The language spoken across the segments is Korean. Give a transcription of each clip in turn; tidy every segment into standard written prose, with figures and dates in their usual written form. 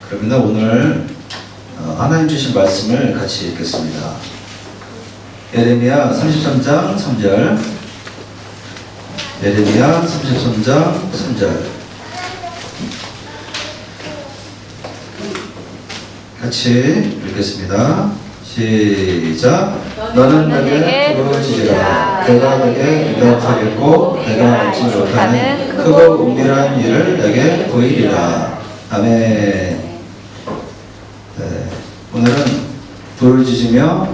그러면 오늘 하나님 주신 말씀을 같이 읽겠습니다. 예레미야 33장 3절. 예레미야 33장 3절. 같이 읽겠습니다. 시작. 너는 내게 부르짖으라. 내가 내게 응답하겠고 내가 알지 못하는 크고 은밀한 일을 내게 보이리라. 아멘. 네, 오늘은 부르짖으며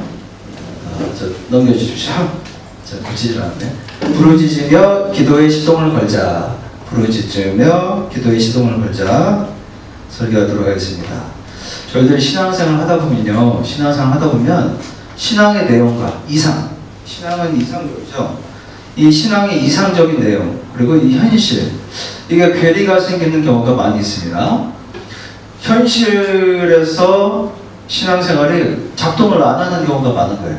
넘겨주십시오. 고치질 않네. 부르짖으며 기도의 시동을 걸자. 부르짖으며 기도의 시동을 걸자. 설교하도록 하겠습니다. 저희들이 신앙생활 하다 보면요, 신앙생활 하다 보면 신앙의 내용과 이상, 신앙은 이상적이죠. 이 신앙의 이상적인 내용, 그리고 이 현실, 이게 괴리가 생기는 경우가 많이 있습니다. 현실에서 신앙생활이 작동을 안 하는 경우가 많은 거예요.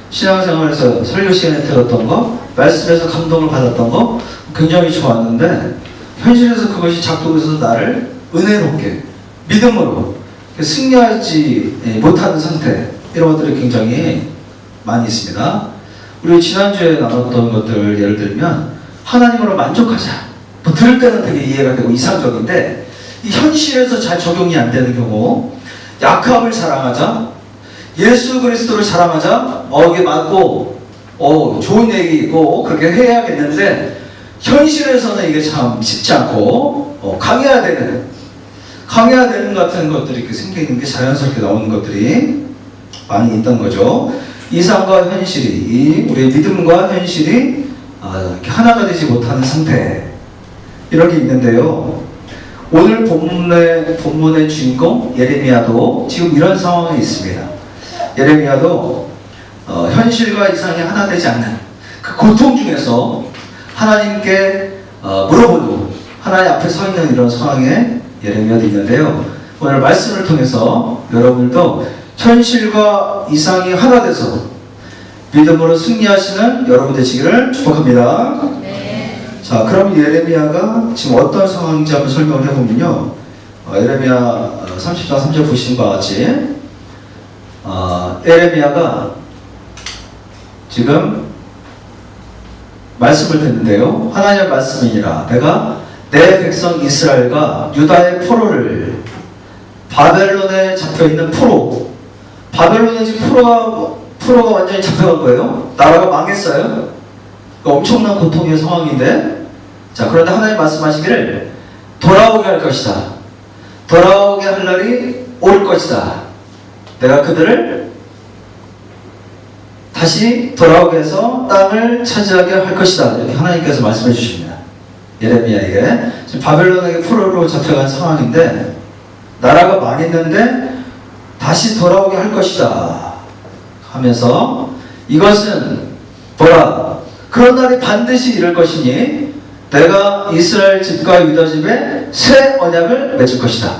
신앙생활에서 설교 시간에 들었던 거, 말씀에서 감동을 받았던 거 굉장히 좋았는데 현실에서 그것이 작동해서 나를 은혜롭게, 믿음으로 승리하지 못하는 상태, 이런 것들이 굉장히 많이 있습니다. 우리 지난주에 나눴던 것들 예를 들면 하나님으로 만족하자. 뭐 들을 때는 되게 이해가 되고 이상적인데 이 현실에서 잘 적용이 안 되는 경우, 약함을 자랑하자, 예수 그리스도를 자랑하자, 이게 맞고 좋은 얘기고 그렇게 해야겠는데 현실에서는 이게 참 쉽지 않고 강해야 되는 같은 것들이 이렇게 생기는 게 자연스럽게 나오는 것들이 많이 있던 거죠. 이상과 현실이, 우리의 믿음과 현실이 이렇게 하나가 되지 못하는 상태, 이런 게 있는데요. 오늘 본문의 주인공 예레미야도 지금 이런 상황에 있습니다. 예레미야도 현실과 이상이 하나 되지 않는 그 고통 중에서 하나님께 물어보고 하나님 앞에 서 있는 이런 상황에 예레미야도 있는데요. 오늘 말씀을 통해서 여러분들도 현실과 이상이 하나 돼서 믿음으로 승리하시는 여러분 되시기를 축복합니다. 네. 자, 그럼 예레미야가 지금 어떤 상황인지 한번 설명을 해보면요. 예레미야 30장 3절 보시는 바와 같이 예레미야가 지금 말씀을 듣는데요. 하나님의 말씀이니라. 내가 내 백성 이스라엘과 유다의 포로를, 바벨론에 잡혀있는 포로, 바벨론에 지금 포로가 완전히 잡혀간 거예요. 나라가 망했어요. 그러니까 엄청난 고통의 상황인데, 자, 그런데 하나님 말씀하시기를 돌아오게 할 것이다. 돌아오게 할 날이 올 것이다. 내가 그들을 다시 돌아오게 해서 땅을 차지하게 할 것이다. 이렇게 하나님께서 말씀해 주십니다. 예레미야에게. 지금 바벨론에게 포로로 잡혀간 상황인데 나라가 망했는데 다시 돌아오게 할 것이다 하면서, 이것은 보라, 그런 날이 반드시 이럴 것이니 내가 이스라엘 집과 유다 집에 새 언약을 맺을 것이다.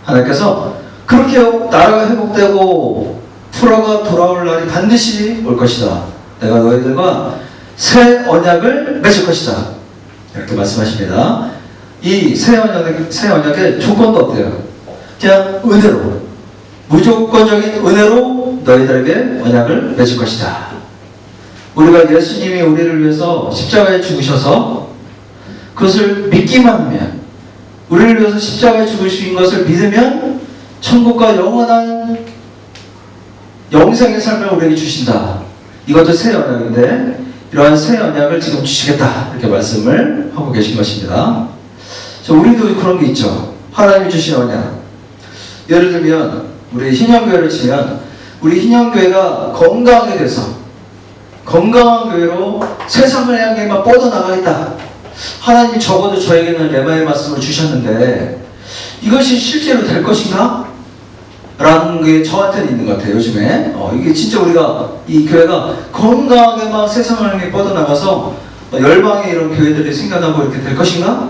하나님께서 그렇게 나라가 회복되고 포로가 돌아올 날이 반드시 올 것이다. 내가 너희들과 새 언약을 맺을 것이다. 이렇게 말씀하십니다. 이 새 언약의 조건도 어때요? 그냥 은혜로, 무조건적인 은혜로 너희들에게 언약을 맺을 것이다. 우리가 예수님이 우리를 위해서 십자가에 죽으셔서 그것을 믿기만 하면, 우리를 위해서 십자가에 죽으신 것을 믿으면 천국과 영원한 영생의 삶을 우리에게 주신다. 이것도 새 언약인데 이러한 새 언약을 지금 주시겠다, 이렇게 말씀을 하고 계신 것입니다. 자, 우리도 그런 게 있죠. 하나님이 주신 언약. 예를 들면 우리 hinyan교회를 치면 우리 hinyan교회가 건강하게 돼서 건강한 교회로 세상을 향해 막 뻗어나가겠다. 하나님이 적어도 저에게는 레마의 말씀을 주셨는데 이것이 실제로 될 것인가? 라는 게 저한테는 있는 것 같아요. 요즘에 이게 진짜 우리가 이 교회가 건강하게 막 세상을 향해 뻗어나가서 열방의 이런 교회들이 생겨나고 이렇게 될 것인가?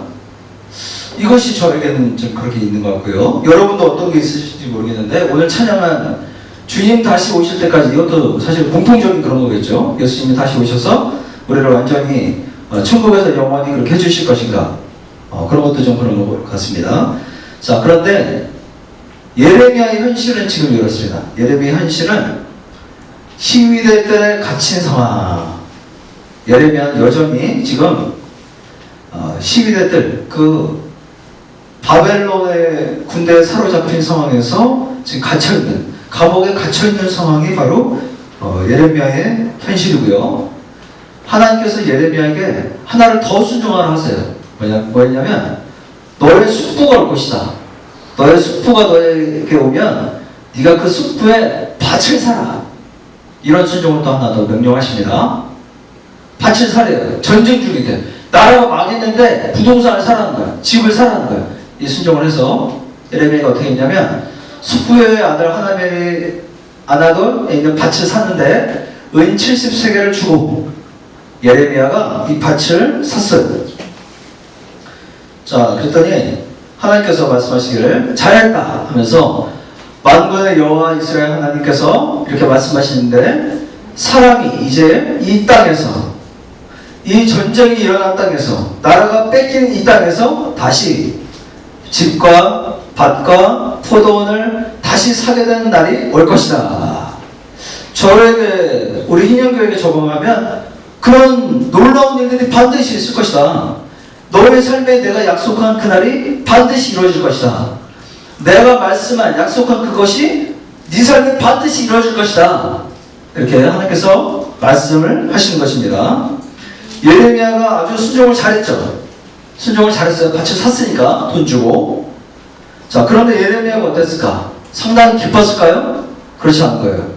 이것이 저에게는 좀 그렇게 있는 것 같고요. 여러분도 어떤 게 있으실지 모르겠는데 오늘 찬양한 주님 다시 오실 때까지, 이것도 사실 공통적인 그런 거겠죠. 예수님이 다시 오셔서 우리를 완전히 천국에서 영원히 그렇게 해주실 것인가? 그런 것도 좀 그런 것 같습니다. 자, 그런데 예레미야의 현실은 지금 이렇습니다. 예레미야의 현실은 시위대 때 갇힌 상황. 예레미야는 여전히 지금 시위대들 바벨론의 군대에 사로잡힌 상황에서 지금 갇혀있는, 감옥에 갇혀있는 상황이 바로 예레미야의 현실이고요. 하나님께서 예레미야에게 하나를 더 순종하라 하세요. 뭐였냐면 너의 숙부가 올 것이다. 너의 숙부가 너에게 오면 네가 그 숙부에 밭을 사라. 이런 순종을 또 하나 더 명령하십니다. 밭을 사래요. 전쟁 중인데 나라가 망했는데 부동산을 사라는 거야. 집을 사라는 거야. 이 순종을 해서 예레미야가 어떻게 했냐면 숙부의 아들 하나멜이 아나돈에 있는 밭을 샀는데 은 70세겔을 주고 예레미야가 이 밭을 샀어요. 자, 그랬더니 하나님께서 말씀하시기를 잘했다 하면서 만군의 여호와 이스라엘 하나님께서 이렇게 말씀하시는데 사람이 이제 이 땅에서, 이 전쟁이 일어난 땅에서, 나라가 뺏긴 이 땅에서 다시 집과 밭과 포도원을 다시 사게 되는 날이 올 것이다. 저에게, 우리 희년교회에 적용하면 그런 놀라운 일들이 반드시 있을 것이다. 너의 삶에 내가 약속한 그날이 반드시 이루어질 것이다. 내가 말씀한, 약속한 그것이 네 삶에 반드시 이루어질 것이다. 이렇게 하나님께서 말씀을 하시는 것입니다. 예레미야가 아주 순종을 잘했죠. 순종을 잘했어요. 밭을 샀으니까 돈 주고. 자, 그런데 예레미야가 어땠을까? 상당히 기뻤을까요? 그렇지 않은 거예요.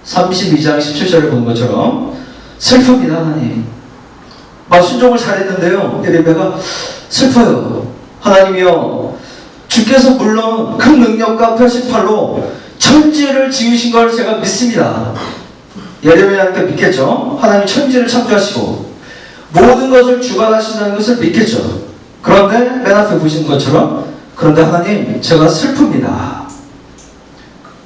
32장 17절에 보는 것처럼 슬픕니다. 하나님, 막 순종을 잘했는데요, 예레미야가 슬퍼요. 하나님이여, 주께서 물론 큰 능력과 표시팔로 천지를 지으신 걸 제가 믿습니다. 예레미야한테 믿겠죠. 하나님 천지를 창조하시고 모든 것을 주관하신다는 것을 믿겠죠. 그런데 맨 앞에 보시는 것처럼, 그런데 하나님, 제가 슬픕니다.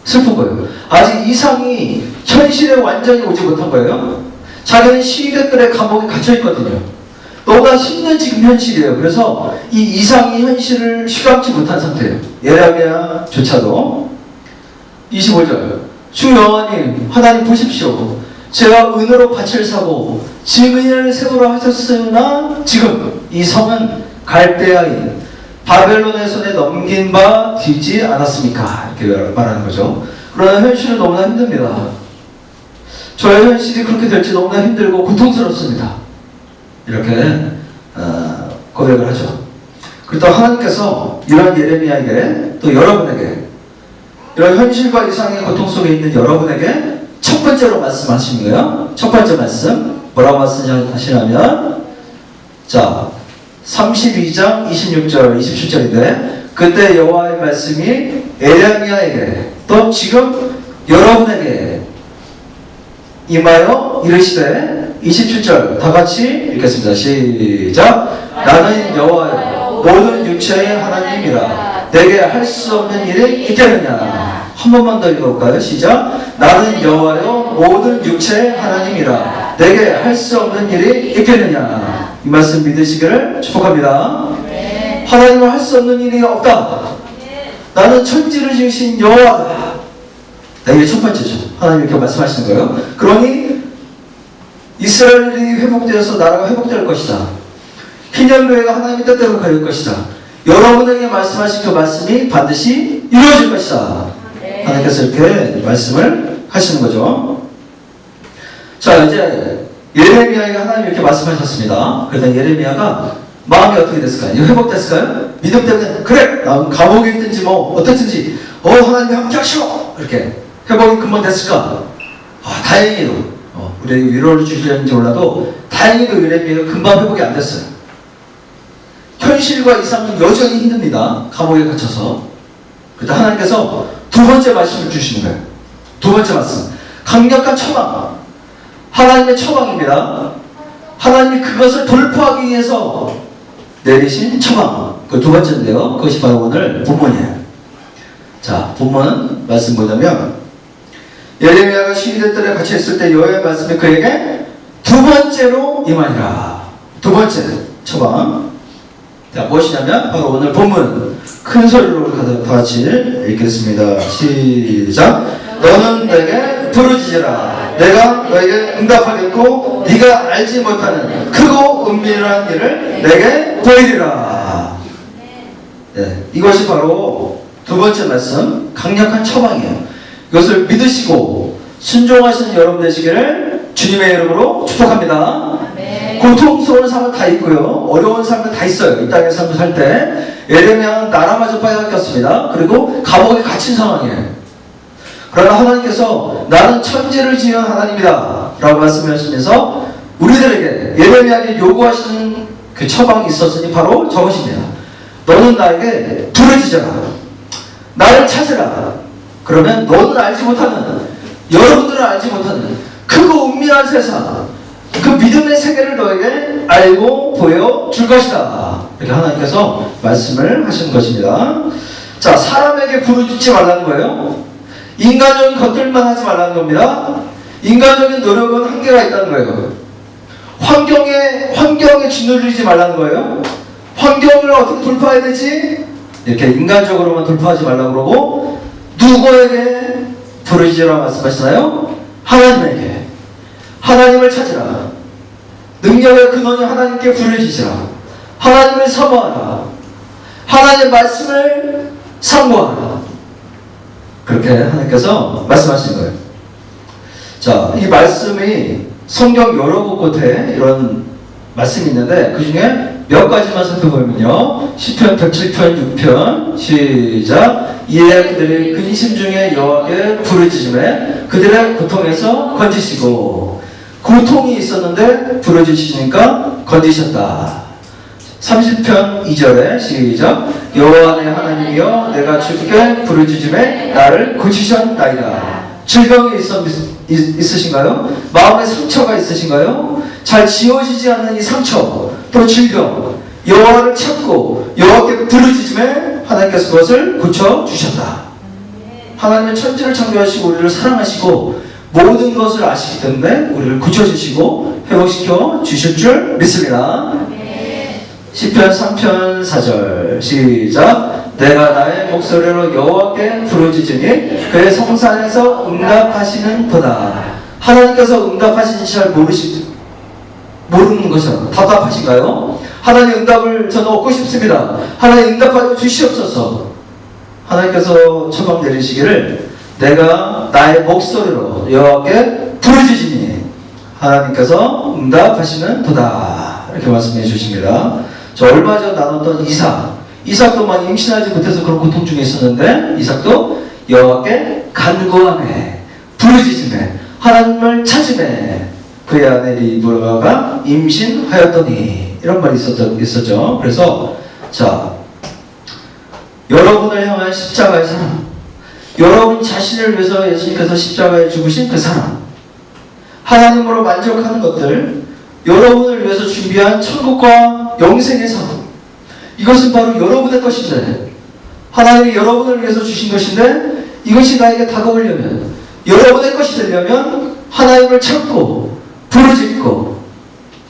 슬픈 거예요. 아직 이상이 현실에 완전히 오지 못한 거예요. 자기는 시위대들의 감옥에 갇혀있거든요. 너무나 힘든 지금 현실이에요. 그래서 이 이상이 현실을 실감치 못한 상태예요. 예레미야조차도. 25절, 주 여호와님, 하나님 보십시오. 제가 은으로 밭을 사고 증인을 세우라 하셨으나 지금 이 성은 갈대아인 바벨론의 손에 넘긴 바 되지 않았습니까? 이렇게 말하는 거죠. 그러나 현실은 너무나 힘듭니다. 저의 현실이 그렇게 될지 너무나 힘들고 고통스럽습니다. 이렇게 고백을 하죠. 그리고 또 하나님께서 이런 예레미야에게, 또 여러분에게, 이런 현실과 이상의 고통 속에 있는 여러분에게 첫 번째로 말씀하시는 거예요. 첫 번째 말씀 뭐라고 말씀하시냐면, 자, 32장 26절 27절인데 그때 여호와의 말씀이 예레미야에게 또 지금 여러분에게 임하여 이르시되, 27절 다 같이 읽겠습니다. 시작. 나는 여호와여 모든 육체의 하나님이라 내게 할 수 없는 일이 있겠느냐. 한 번만 더 읽어볼까요? 시작. 나는 여호와여 모든 육체의 하나님이라 내게 할 수 없는 일이 있겠느냐. 이 말씀 믿으시기를 축복합니다. 하나님은 할 수 없는 일이 없다. 나는 천지를 지으신 여호와다. 이게 첫 번째죠. 하나님 이렇게 말씀하시는 거예요. 그러니 이스라엘이 회복되어서 나라가 회복될 것이다. 희년교회가 하나님의 뜻대로 갈 것이다. 여러분에게 말씀하신 그 말씀이 반드시 이루어질 것이다. 하나님께서 이렇게 말씀을 하시는 거죠. 자, 이제 예레미야에게 하나님이 이렇게 말씀하셨습니다. 그러다 예레미야가 마음이 어떻게 됐을까요? 회복됐을까요? 믿음 때문에 그래, 감옥에 있든지 뭐 어떻든지 하나님이 함께 하시오, 이렇게 회복이 금방 됐을까? 다행히도 우리에게 위로를 주시는지 몰라도 다행히도 예레미야가 금방 회복이 안 됐어요. 현실과 이상은 여전히 힘듭니다. 감옥에 갇혀서. 그때 하나님께서 두 번째 말씀을 주시는 거예요. 두 번째 말씀, 강력한 처방. 하나님의 처방입니다. 하나님이 그것을 돌파하기 위해서 내리신 처방, 그 두 번째인데요. 그것이 바로 오늘 본문이에요. 자, 본문 말씀 뭐냐면, 예레미야가 시위대들에 갇혀 있을 때 여호와의 말씀이 그에게 두 번째로 임하니라. 두 번째 처방. 자, 무엇이냐면 바로 오늘 본문 큰 소리로 다 같이 읽겠습니다. 시작. 너는 내게 부르짖으라. 내가 너에게 응답하겠고 네가 알지 못하는 크고 은밀한 일을 내게 보이리라. 네, 이것이 바로 두 번째 말씀, 강력한 처방이에요. 이것을 믿으시고 순종하시는 여러분 되시기를 주님의 이름으로 축복합니다. 고통스러운 삶은 다 있고요, 어려운 삶은 다 있어요. 이 땅의 삶을 살 때 예레미야는 나라마저 빼앗겼습니다. 그리고 감옥에 갇힌 상황이에요. 그러나 하나님께서 나는 천지를 지은 하나님이다 라고 말씀하시면서 우리들에게 예레미야에게 요구하시는 그 처방이 있었으니 바로 저것입니다. 너는 나에게 부르짖어라. 나를 찾으라. 그러면 너는 알지 못하는, 여러분들은 알지 못하는 크고 은밀한 세상, 그 믿음의 세계를 너에게 알고 보여줄 것이다. 이렇게 하나님께서 말씀을 하시는 것입니다. 자, 사람에게 부르짖지 말라는 거예요. 인간적인 것들만 하지 말라는 겁니다. 인간적인 노력은 한계가 있다는 거예요. 환경에 짓누르지 말라는 거예요. 환경을 어떻게 돌파해야 되지? 이렇게 인간적으로만 돌파하지 말라고 그러고, 누구에게 부르짖으라 말씀하시나요? 하나님에게. 하나님을 찾으라. 능력의 근원이 하나님께 부르짖으라. 하나님을 사모하라. 하나님의 말씀을 상고하라. 그렇게 하나님께서 말씀하시는 거예요. 자, 이 말씀이 성경 여러 곳에 이런 말씀이 있는데 그 중에 몇 가지만 살펴보면요, 시편 107편 6편 시작. 이에 그들이 근심 중에 여호와께 부르짖음에 그들의 고통에서 건지시고, 고통이 있었는데 부르짖으시니까 건지셨다. 30편 2절에 시작. 여호와 내 하나님이여 내가 주께 부르짖음에 나를 고치셨나이다. 질병이 있으신가요? 마음에 상처가 있으신가요? 잘 지워지지 않는 이 상처, 또 질병, 여호와를 찾고 여호와께 부르짖음에 하나님께서 그것을 고쳐주셨다. 하나님은 천지를 창조하시고 우리를 사랑하시고 모든 것을 아시기 때문에 우리를 고쳐주시고 회복시켜 주실 줄 믿습니다. 시편 3편 4절 시작. 내가 나의 목소리로 여호와께 부르짖으니 그의 성산에서 응답하시는 도다. 하나님께서 응답하시는지 잘 모르는 것이요, 답답하신가요? 하나님 응답을 저는 얻고 싶습니다. 하나님 응답하여 주시옵소서. 하나님께서 처방 내리시기를 내가 나의 목소리로 여호와께 부르짖으니 하나님께서 응답하시는 도다. 이렇게 말씀해 주십니다. 저 얼마 전 나눴던 이삭도 많이 임신하지 못해서 그런 고통 중에 있었는데 이삭도 여호와께 간구하네, 부르짖으네, 하나님을 찾으네 그의 아내 리브가가 임신하였더니, 이런 말이 있었죠. 그래서 자, 여러분을 향한 십자가의 사랑, 여러분 자신을 위해서 예수님께서 십자가에 죽으신 그 사랑, 하나님으로 만족하는 것들, 여러분을 위해서 준비한 천국과 영생의 사랑, 이것은 바로 여러분의 것인데, 하나님이 여러분을 위해서 주신 것인데, 이것이 나에게 다가오려면, 여러분의 것이 되려면 하나님을 찾고 부르짖고,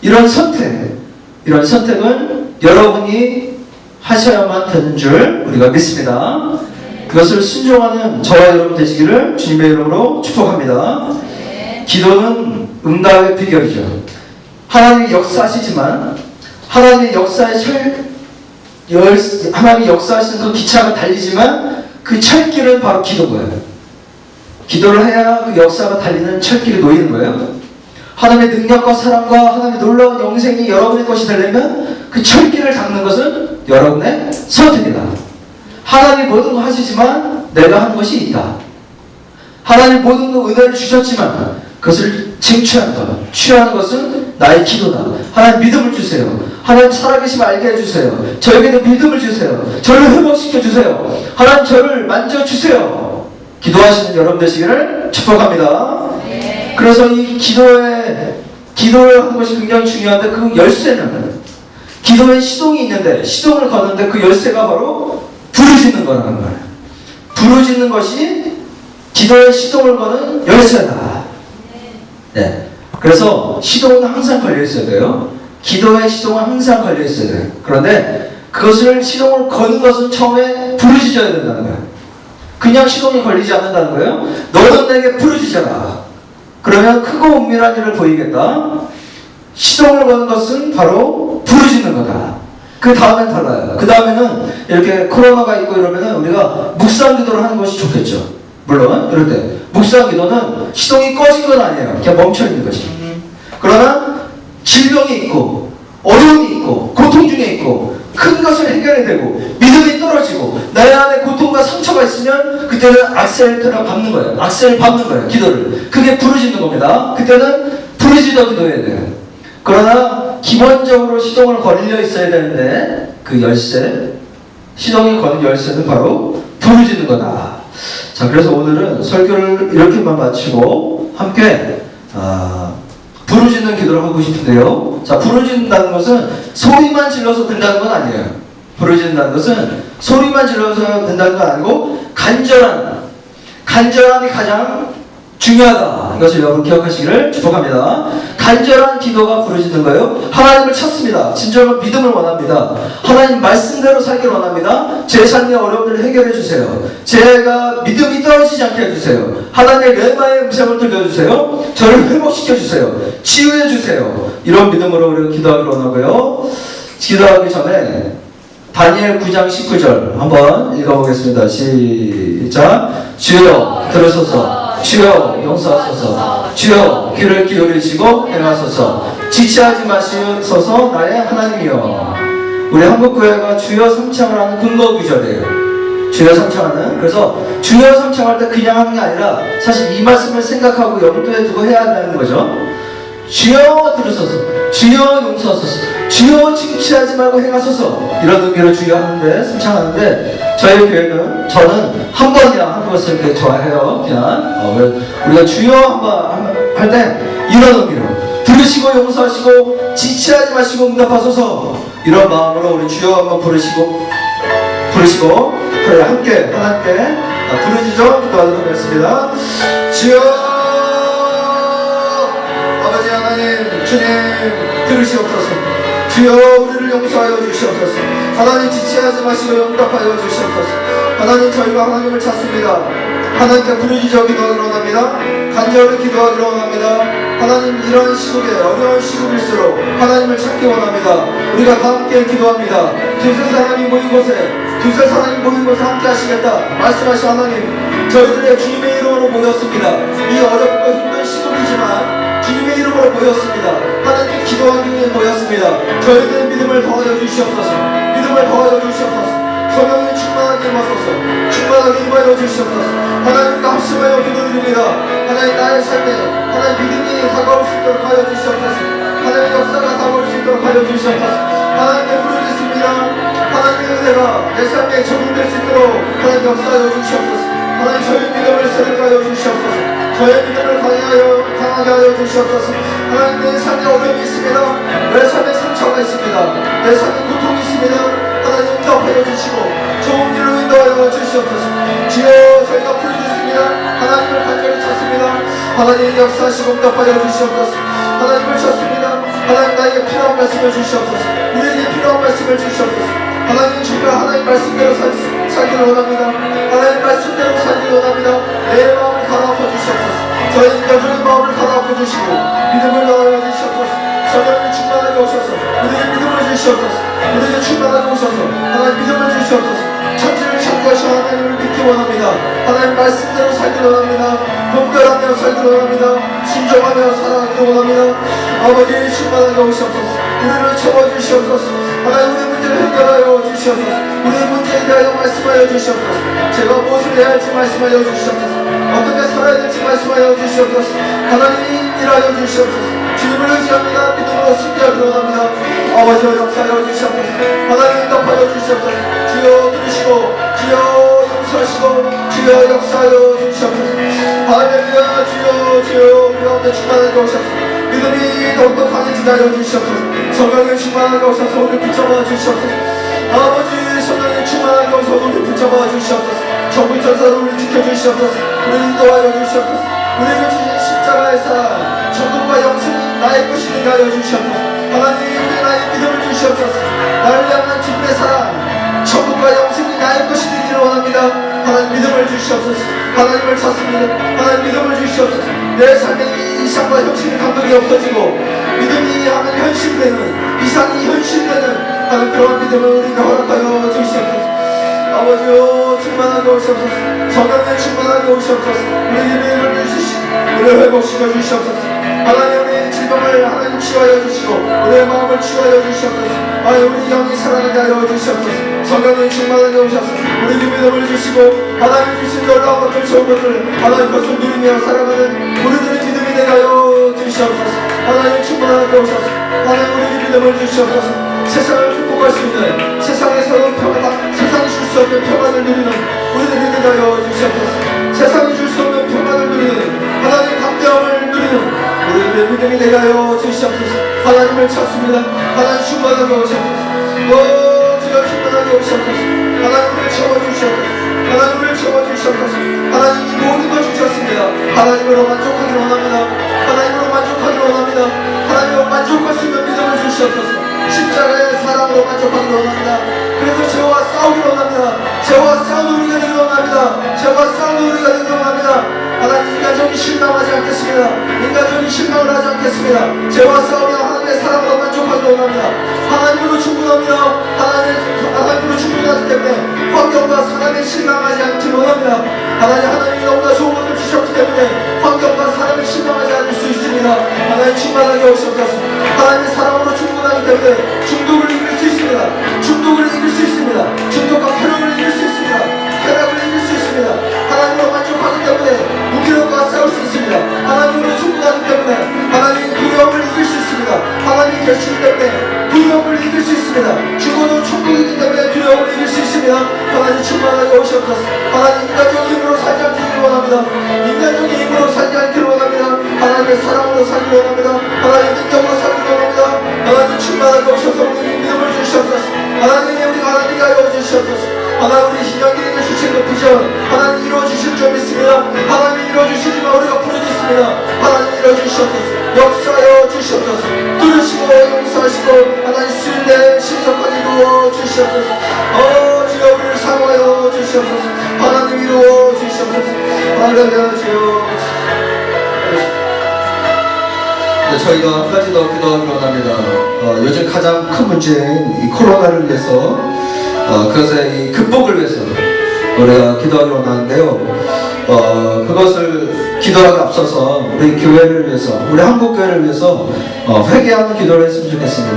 이런 선택은 여러분이 하셔야만 되는 줄 우리가 믿습니다. 그것을 순종하는 저와 여러분 되시기를 주님의 이름으로 축복합니다. 기도는 응답의 비결이죠. 하나님이 역사하시지만 하나님의 하나님이 역사하시는 그 기차가 달리지만 그 철길은 바로 기도고요. 기도를 해야 그 역사가 달리는 철길이 놓이는 거예요. 하나님의 능력과 사랑과 하나님의 놀라운 영생이 여러분의 것이 되려면 그 철길을 닦는 것은 여러분의 선택이다. 하나님이 모든 거 하시지만 내가 하는 것이 있다. 하나님 모든 거 은혜를 주셨지만 그것을 쟁취하는 것, 취하는 것은 나의 기도다. 하나님 믿음을 주세요. 하나님 살아계심을 알게 해주세요. 저에게도 믿음을 주세요. 저를 회복시켜 주세요. 하나님 저를 만져주세요. 기도하시는 여러분 되시기를 축복합니다. 그래서 이 기도를 하는 것이 굉장히 중요한데, 그 열쇠는 기도에 시동이 있는데, 시동을 거는데 그 열쇠가 바로 부르짖는 거라는 거예요. 부르짖는 것이 기도에 시동을 거는 열쇠다. 네. 그래서 시동은 항상 걸려 있어야 돼요. 기도의 시동은 항상 걸려 있어야 돼요. 그런데 그것을 시동을 거는 것은 처음에 부르짖어야 된다는 거예요. 그냥 시동이 걸리지 않는다는 거예요. 너는 내게 부르짖어라. 그러면 크고 은밀한 일을 보이겠다. 시동을 거는 것은 바로 부르짖는 거다. 그 다음엔 달라요. 그 다음에는 이렇게 코로나가 있고 이러면은 우리가 묵상 기도를 하는 것이 좋겠죠. 물론 이럴 때 묵상 기도는 시동이 꺼진 건 아니에요. 그냥 멈춰 있는 거지. 그러나 질병이 있고 어려움이 있고 고통 중에 있고 큰 것을 해결해야 되고 믿음이 떨어지고 나의 안에 고통과 상처가 있으면 그때는 악셀을 밟는 거예요. 악셀을 밟는 거예요. 기도를. 그게 부르짖는 겁니다. 그때는 부르짖어 기도해야 돼요. 그러나 기본적으로 시동을 걸려 있어야 되는데 그 열쇠, 시동이 거는 열쇠는 바로 부르짖는 거다. 자, 그래서 오늘은 설교를 이렇게만 마치고 함께 부르짖는 기도를 하고 싶은데요. 자, 부르짖는다는 것은 소리만 질러서 된다는 건 아니에요. 부르짖는다는 것은 소리만 질러서 된다는 건 아니고 간절함이 가장 중요하다. 이것을 여러분 기억하시기를 축복합니다. 간절한 기도가 부르짖는 거예요. 하나님을 찾습니다. 진정한 믿음을 원합니다. 하나님 말씀대로 살기를 원합니다. 제 삶의 어려움들을 해결해 주세요. 제가 믿음이 떨어지지 않게 해주세요. 하나님의 레마의 음성을 들려주세요. 저를 회복시켜 주세요. 치유해 주세요. 이런 믿음으로 우리가 기도하기를 원하고요. 기도하기 전에 다니엘 9장 19절 한번 읽어보겠습니다. 시작. 주여 들으소서. 주여 용서하소서. 주여 귀를 기울이시고 행하소서. 지체하지 마시소서 나의 하나님이여. 우리 한국교회가 주여 삼창을 하는 근거 구절이에요. 주여 삼창하는. 그래서 주여 삼창할 때 그냥 하는 게 아니라 사실 이 말씀을 생각하고 염두에 두고 해야 한다는 거죠. 주여 들으소서. 주여 용서하소서. 주여 칭취하지 말고 행하소서. 이런 의미로 주여 하는데 삼창하는데 저희 교회는 저는 한 번이나 하는 것을 이렇게 좋아해요. 그냥 우리가 주여 한번 할 때 이런 의미로 들으시고 용서하시고 지체하지 마시고 응답하소서. 이런 마음으로 우리 주여 한번 부르시고 그래 함께 하나님께 부르짖어 기도하도록 하겠습니다. 주여 아버지 하나님 주님 들으시옵소서. 주여 우리를 용서하여 주시옵소서. 하나님 지체하지 마시고 응답하여 주시옵소서. 하나님 저희가 하나님을 찾습니다. 하나님께 부르짖어 기도하기를 원합니다. 간절히 기도하기를 원합니다. 하나님 이런 시국에 어려운 시국일수록 하나님을 찾기 원합니다. 우리가 다 함께 기도합니다. 두세 사람이 모인 곳에 함께 하시겠다 말씀하신 하나님, 저희들의 주님의 이름으로 모였습니다. 이 어렵고 힘든 시국이지만 주님의 이름으로 모였습니다. 하나님께 기도하기 위해 모였습니다. 저희들의 믿음을 더하여 주시옵소서. 성령이 충만하게 임하여 주시옵소서. 하나님과 합심하여 기도드립니다. 하나님 나의 삶에 하나님 믿음이 다가올 수 있도록 하여 주시옵소서. 하나님의 역사가 다가올 수 있도록 하여 주시옵소서. 하나님께 부르짖습니다. 하나님의 은혜가 내 삶에 적용될 수 있도록 하나님 역사하여 주시옵소서. 하나님 저희 믿음을 세우게 하여 주시옵소서. 저의 믿음을 강하게 하여 주시옵소서. 하나님 내 삶에 어려움이 있습니다. 내 삶에 상처가 있습니다. 내 삶에 고통이 있습니다. 하나님 응답하여 주시고 좋은 길로 인도하여 주시옵소서. 주여 저희가 부르짖습니다. 하나님을 간절히 찾습니다. 하나님 역사하시고 응답하여 주시옵소서. 하나님을 찾습니다. 하나님 나에게 필요한 말씀을 주시옵소서. 우리에게 필요한 말씀을 주시옵소서. 하나님 정말 하나님 말씀대로 살기를 원합니다. 하나님 말씀대로 살기를 원합니다. 내 마음을 가라앉혀 주시옵소서. 저희 인간적인 마음을 가라앉혀 주시고 믿음을 넣어 주시옵소서. 성령을 충만하게 오셔서 우리에게 믿음을 주시옵소서. 우리에게 충만하게 오셔서 하나님 믿음을 주시옵소서. 천지를 창조하신 하나님을 믿기 원합니다. 하나님 말씀대로 살기를 원합니다. 동결하며 살기를 원합니다. 순종하며 살아가기를 원합니다. 아버지 충만하게 오시옵소서. 우리를 채워주시옵소서. 하나님 우리 문제를 해결하여 주시옵소서. 우리의 문제에 대하여 말씀하여 주시옵소서. 제가 무엇을 해야 할지 말씀하여 주시옵소서. 어떻게 살아야 될지 말씀하여 주시옵소서. 하나님 일하여 주시옵소서. 주님을 의지합니다. 믿음으로 승리하기를 원합니다. 아버지여 역사하여 주시옵소서. 하나님 응답하여 주시옵소서. 주여 들으시고 주여 용서하시고 주여 역사하여 주시옵소서. 할렐루야. 주여 우리 가운데 충만하게 오셨소서. 믿음이 더욱더 강해지게 하여 주시옵소서. 성령의 충만하게 오셔서 우리를 붙잡아 주시옵소서. 아버지 성령의 충만하게 오셔서 우리를 붙잡아 주시옵소서. 전국 전사로 우리를 지켜주시옵소서. 우리를 인도하여 주시옵소서. 우리에게 주신 십자가의 사랑 천국과 영생이 나의 것이 되게 하여 주시옵소서. 하나님 우리 나의 믿음을 주시옵소서. 나를 향한 주님의 사랑, 천국과 영생이 나의 것이 되기를 원합니다. 하나님 믿음을 주시옵소서. 하나님을 찾습니다. 하나님 믿음을 주시옵소서. 내 삶의 이상과 현실의 감독이 없어지고 믿음이 하는 현실되는, 이상이 현실되는 하는 그런 믿음을 우리에게 허락하여 주시옵소서. 아버지여, 충만하게 오시옵소서. 성령에 충만하게 오시옵소서. 우리에게 믿음을 주시고 우리를 회복시켜 주시옵소서. 하나님, 우리의 질병을 하나님 치유하여 주시고 우리의 마음을 치유하여 주시옵소서. 하나님, 우리 영이 살아나게 하여 주시옵소서. 성령에 충만하게 오셔서 우리에게 믿음을 주시고 하나님 주신 놀라운 것들, 좋은 것들 하나님 것을 누리며 살아가는 우리들의 믿음이 되게 하여 주시옵소서. 하나님 충만하게 오셔서 하나님 우리에게 믿음을 주시옵소서. 세상을 극복할 수 있는, 세상에서는 세상이 줄 수 없는 평안을 누리는 우리들이 되게 하여 주시옵소서. 세상이 줄 수 없는 평안을 누리는, 하나님 감정을 누리는 우리들의 믿음이 되게 하여 주시옵소서. 하나님을 찾습니다. 하나님 충만하게 오시옵소서. 주여 충만하게 오시옵소서. 하나님을 채워주시옵소서. 하나님을 채워주시옵소서. 하나님이 모든 걸 주셨습니다. 하나님으로 만족하기를 원합니다. 하나님으로 만족하기를 원합니다. 하나님으로 만족할 수 있는 믿음을 주시옵소서. 십자가의 사랑으로 만족하기를 원합니다. 그래서 죄와 싸우기를 원합니다. 죄와 싸우는 우리가 되기를 원합니다. 죄와 싸우는 우리가 되기를 원합니다. 하나님, 인간적인 실망하지 않겠습니다. 인간적인 실망을 하지 않겠습니다. 죄와 싸우며 하나님의 사랑으로 만족하기를 원합니다. 하나님으로 충분합니다. 하나님으로 충분하기 때문에 환경과 사람에 실망하지 않기를 원합니다. 하나님이 너무나 좋은 것을 주셨기 때문에 환경과 사람에 실망하지 않을 수 있습니다. 하나님 충만하게 오시옵소서. 하나님의 사랑으로 충분하기 때문에 중독을 이길 수 있습니다. 중독을 이길 수 있습니다. 중독과 쾌락을 이길 수 있습니다. 쾌락을 이길 수 있습니다. 하나님으로 만족하기 때문에 무기력과 싸울 수 있습니다. 하나님으로 충분하기 때문에 하나님의 두려움을 이길 수 있습니다. 하나님이 계시기 때문에 두려움을 이길 수 있습니다. 죽어도 천국이기 때문에 두려움을 이길 수 있습니다. 하나님 충만하게 오시옵소서. 하나님, 인간적인 힘으로 살지 않기를 원합니다. 인간적인 힘으로 살지 않기를 원합니다. 하나님의 사랑으로 살기를 원합니다. 하나님의 능력으로 살기를 원합니다. 하나님 충만하게 오셔서 우리에게 믿음을 주시옵소서. 하나님, 우리가 하나님께 하여 주시옵소서. 하나님, 우리 신앙인에게 주신 그 비전 하나님 이루어주실 줄 믿습니다. 하나님 이루어주시지만 우리가 부르짖습니다. 하나님 이루어주시옵소서. 역사하여 주시옵소서. 들으시고 용서하시고 하나님 신뢰 신속하게 이루어 주시옵소서. 주여, 우리를 사모하여 주시옵소서. 하나님 이루어 주시옵소서. 할렐루야. 주여, 저희가 한 가지 더 기도하기를 원합니다. 요즘 가장 큰 문제인 이 코로나를 위해서, 그것의 이 극복을 위해서 우리가 기도하기를 원하는데요. 그것을 기도하기 앞서서 우리 교회를 위해서, 우리 한국교회를 위해서 회개하는 기도를 했으면 좋겠습니다.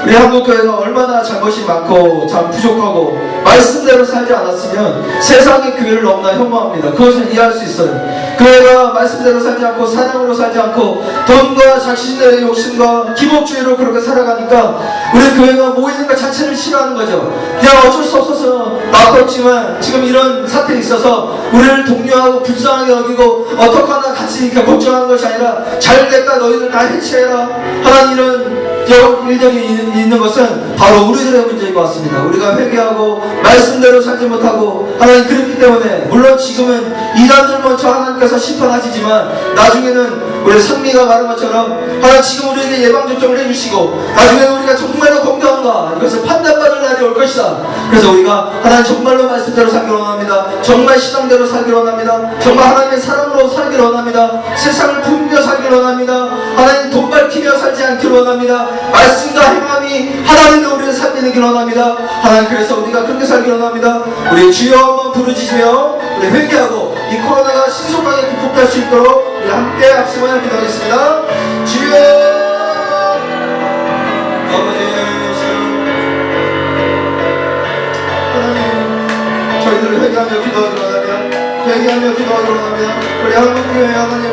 우리 한국교회가 얼마나 잘못이 많고 참 부족하고 말씀대로 살지 않았으면 세상의 교회를 너무나 혐오합니다. 그것을 이해할 수 있어요. 교회가 말씀대로 살지 않고 사랑으로 살지 않고 돈과 자신의 욕심과 기복주의로 그렇게 살아가니까 우리 교회가 모이는 것 자체를 싫어하는 거죠. 그냥 어쩔 수 없어서 나빴지만 지금 이런 사태에 있어서 우리를 독려하고 불쌍하게 여기고 어떡하나 같이 이렇게 걱정하는 것이 아니라 잘됐다, 너희들 다 해체해라 하는 이런 일들이 있는 것은 바로 우리들의 문제인 것 같습니다. 우리가 회개하고 말씀대로 살지 못하고 하나님, 그렇기 때문에 물론 지금은 이단들 먼저 하나님께서 심판하시지만 나중에는 우리 상미가 말한 것처럼 하나님 지금 우리에게 예방접종을 해주시고 나중에는 우리가 정말로 건강한가 이것을 판단받을 날이 올 것이다. 그래서 우리가 하나님 정말로 말씀대로 살기를 원합니다. 정말 신앙대로 살기를 원합니다. 정말 하나님의 사랑으로 살기를 원합니다. 세상을 부르며 살기를 원합니다. 하나님 돈 밝히며 살지 않기를 원합니다. 말씀과 행함이 하나님의 우리의 삶이 되기를 원합니다. 하나님, 그래서 우리가 그렇게 살기를 원합니다. 우리 주여 한번 부르짖으며 우리 회개하고 이 코로나가 신속하게 극복될 수 있도록 우리 함께 합심하여 기도하겠습니다. 주여, 아버지, 하나님, 저희들을 회개하며 기도하기를 원합니다. 회개하며 기도하기를 원합니다. 우리 한국교회 하나님,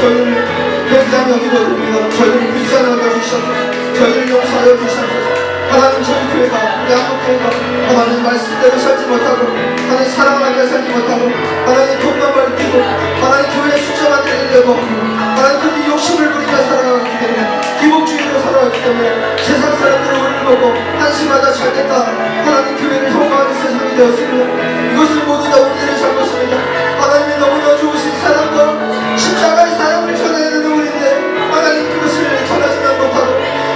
저희를 회개하며 기도드립니다. 저희를 불쌍하게 해주시옵소서. 저희를 용서하여 주시옵소서. 하나님, 저희 교회가, 우리 한국교회가 하나님 말씀대로 살지 못하고 하나님 사랑하게 살지 못하고 하나님 돈만 벌리고 하나님 교회 숫자만 되려고 하나님 그렇게 욕심을 부리며 살아가기 때문에 기복주의로 살아가기 때문에 세상 사람들을 우리를 보고 한시마다 잘됐다 하나님 교회를 혐오하는 세상이 되었습니다. 이것은 모두 다 우리들의 잘못입니다. 하나님이 너무나 좋으신 사랑과 십자가의 사랑을 전해야 되는 우리인데 하나님 그것을 전하지만 못하고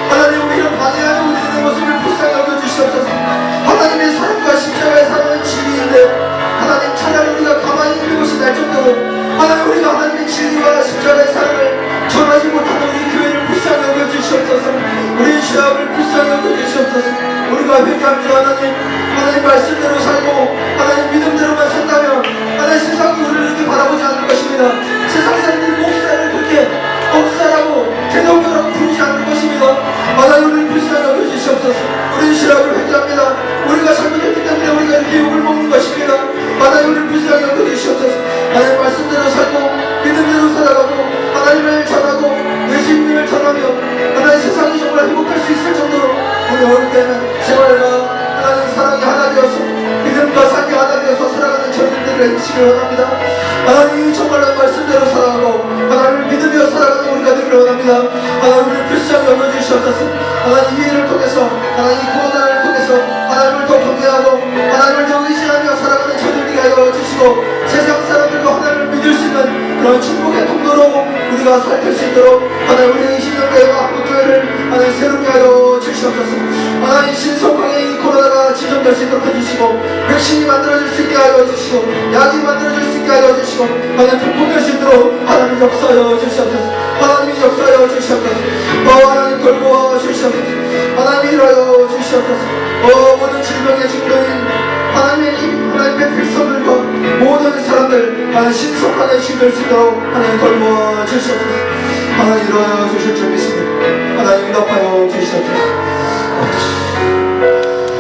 하나님 우리를 반대하는 우리들의 모습을 불쌍히 여겨주시옵소서. 하나님 우리가 하나님의 진리와 십자가의 사랑을 전하지 못하는 우리 교회를 불쌍히 여겨주시옵소서. 우리 죄악을 불쌍히 여겨주시옵소서. 우리가 회개합니다. 하나님 말씀대로 살고 하나님 믿음대로만 산다면 하나님 세상이 우리를 이렇게 바라보지 않을 것입니다. 세상 사람들이 목사를 그렇게 억사라고 대동교라고 부르지 않을 것입니다. 하나님 우리를 불쌍히 여겨주시옵소서. 우리 죄악을 회개합니다. 우리가 잘못했기 때문에 우리가 이렇게 욕을 먹는 것입니다. 하나님 우리를 불쌍히 여겨주시옵소서. 하나님 말씀대로 살고 믿음대로 살아가고 하나님을 전하고 예수님을 전하며 하나님 세상이 정말 행복할 수 있을 정도로 우리 어릴 때는 생활과 하나님 사랑이 하나 되어서 믿음과 삶이 하나 되어서 살아가는 저희들을 해주시기 원합니다. 하나님 정말로 말씀대로 살아가고 하나님을 믿으며 살아가는 우리가 되기를 원합니다. 하나님을 불쌍히 여겨주시옵소서. 하나님 이 일을 통해서 하나님 코로나를 통해서 하나님을 더 경외하고 하나님을 더 의지하며 살아가는 저희들이 하여 주시고 세상 사람들과 하나님을 믿을 수 있는 그런 축복의 통로로 우리가 살필 수 있도록 하나님 우리 신령교회와 한국교회를 하나님 새롭게 하여 주시옵소서. 하나님 신속하게 이 코로나가 진정될 수 있도록 해주시고 백신이 만들어질 수 있게 하여 주시고 약이 만들어질 수 있게 하여 주시고 하나님 극복될 수 있도록 하나님 역사하여 주시옵소서. 하나님이 역사하여 주시옵소서. 하나님 돌보아 주시옵소서. 하나님 일하여 주시옵소서. 모든 질병의 중독인 하나님의 백성들과 모든 사람들 하나님 신속하게 치유될 수 있도록 하나님 돌보아 주시옵소서. 하나님 일하여 주실 줄 믿습니다. 하나님 응답하여 주시옵소서.